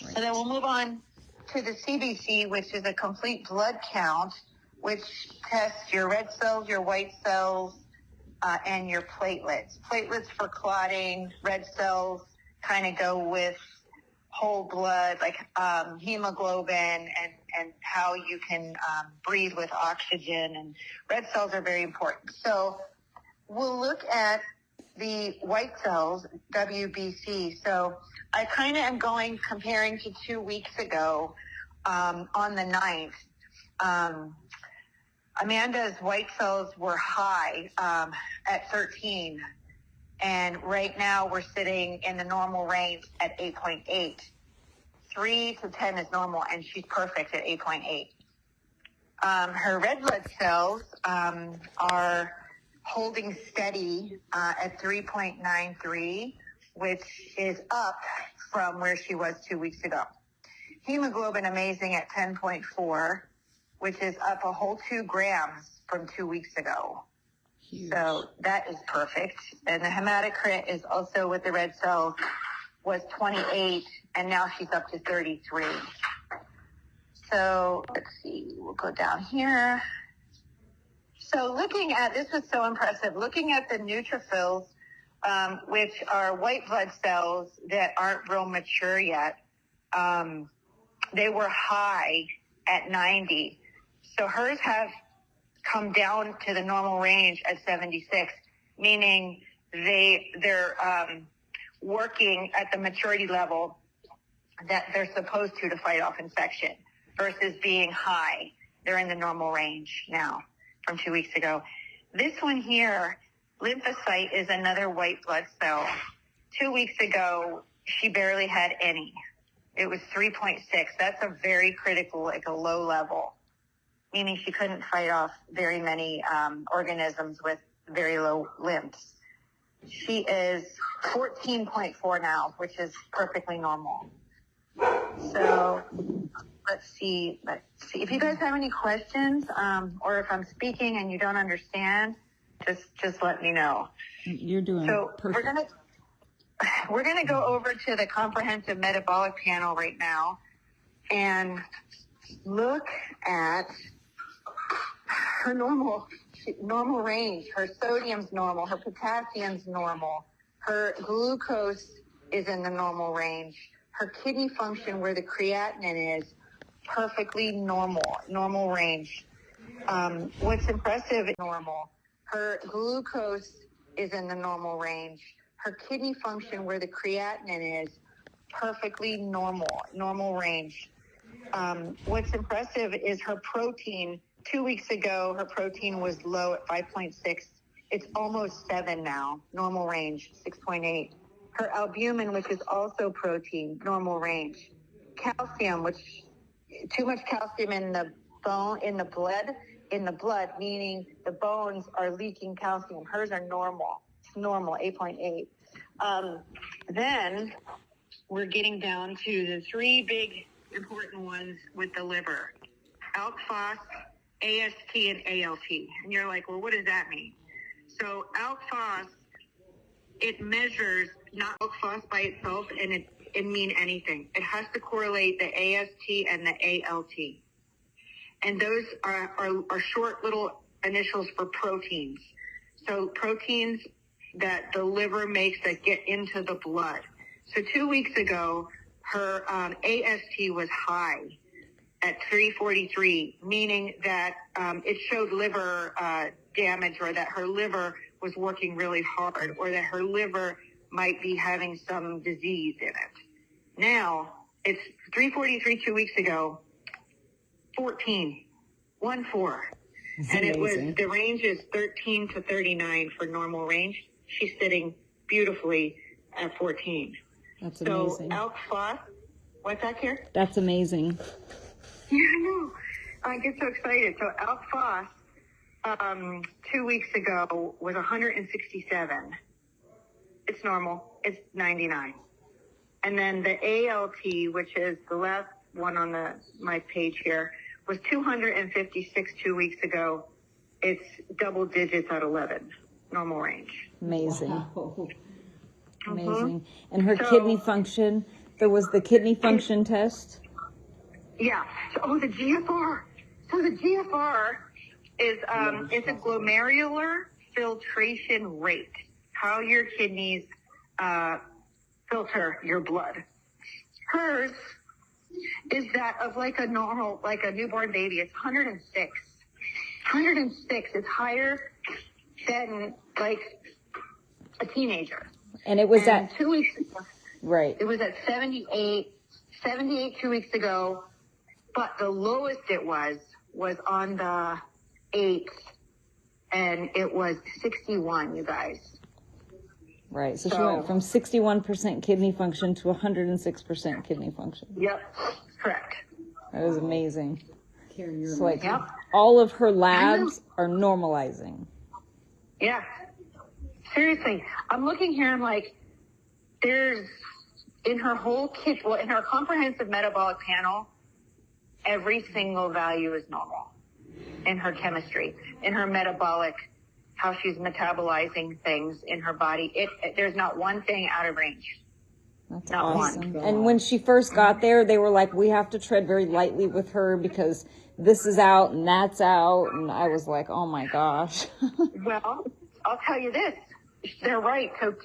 Right. So then we'll move on to the CBC, which is a complete blood count, which tests your red cells, your white cells, and your platelets. Platelets for clotting, red cells kind of go with whole blood, like hemoglobin and how you can breathe with oxygen. And red cells are very important. So we'll look at the white cells, WBC. So I kind of am comparing to 2 weeks ago on the 9th. Amanda's white cells were high at 13. And right now we're sitting in the normal range at 8.8. 3 to 10 is normal, and she's perfect at 8.8. Her red blood cells are holding steady at 3.93, which is up from where she was 2 weeks ago. Hemoglobin amazing at 10.4, which is up a whole 2 grams from 2 weeks ago. Huge. So that is perfect. And the hematocrit is also with the red cells was 28, and now she's up to 33. So let's see, we'll go down here. So looking at, this was so impressive, looking at the neutrophils, which are white blood cells that aren't real mature yet, they were high at 90. So hers have come down to the normal range at 76, meaning they're working at the maturity level that they're supposed to fight off infection versus being high. They're in the normal range now from 2 weeks ago. This one here, lymphocyte, is another white blood cell. 2 weeks ago, she barely had any. It was 3.6. That's a very critical, like a low level, meaning she couldn't fight off very many organisms with very low lymphs. She is 14.4 now, which is perfectly normal. So let's see. If you guys have any questions, or if I'm speaking and you don't understand, just let me know. You're doing so perfect. We're gonna go over to the comprehensive metabolic panel right now and look at her normal range. Her sodium's normal. Her potassium's normal. Her glucose is in the normal range. Her kidney function, where the creatinine is, perfectly normal range. What's impressive is normal. Her glucose is in the normal range. Her kidney function, where the creatinine is, perfectly normal range. What's impressive is her protein. 2 weeks ago, her protein was low at 5.6. It's almost 7 now, normal range, 6.8. Her albumin, which is also protein, normal range. Calcium, which too much calcium in the bone, in the blood, meaning the bones are leaking calcium. Hers are normal, 8.8. Then we're getting down to the 3 big important ones with the liver: ALK phos, AST, and ALT. And you're like, well, what does that mean? So ALK phos, it measures not ALK phos by itself, and it mean anything. It has to correlate the AST and the ALT. And those are short little initials for proteins. So proteins that the liver makes that get into the blood. So 2 weeks ago, her AST was high at 343, meaning that it showed liver damage, or that her liver was working really hard, or that her liver might be having some disease in it. Now, it's 343 2 weeks ago, 14. And it was, the range is 13 to 39 for normal range. She's sitting beautifully at 14. That's amazing. So ALK phos, what's that, Kier? That's amazing. Yeah, I know. I get so excited. So ALK phos 2 weeks ago was 167. It's normal. It's 99. And then the ALT, which is the last one on my page here, was 256 2 weeks ago. It's double digits at 11, normal range. Amazing. Wow. Amazing. And her kidney function, There was the kidney function test. Yeah. So, the GFR. So the GFR is it's a glomerular filtration rate. How your kidneys filter your blood. Hers is that of like a normal, like a newborn baby. It's 106. 106 is higher than like a teenager. And it was And at 2 weeks ago, right. it was at 78 2 weeks ago, but the lowest it was on the 8th, and it was 61, you guys. Right. So she went from 61% kidney function to 106% kidney function. Yep, correct. That was amazing. So like Yep. all of her labs are normalizing. Yeah. Seriously. I'm looking here and like, there's in her whole kit, well, in her comprehensive metabolic panel, every single value is normal in her chemistry, in her metabolic, how she's metabolizing things in her body. There's not one thing out of range. That's Not awesome. one. And when she first got there, they were like, we have to tread very lightly with her because this is out and that's out. And I was like, oh my gosh. Well, I'll tell you this. They're right. So,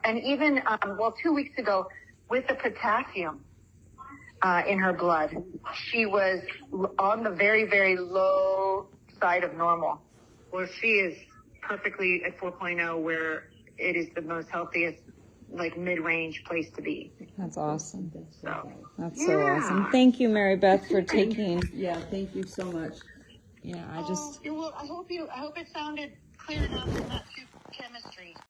and even, 2 weeks ago, with the potassium in her blood, she was on the very, very low side of normal. Well, she is perfectly at 4.0, where it is the most healthiest, like mid-range place to be. That's awesome. So That's so awesome. Thank you, Mary Beth, for taking. Yeah, thank you so much. Yeah, I hope it sounded clear enough and not too chemistry.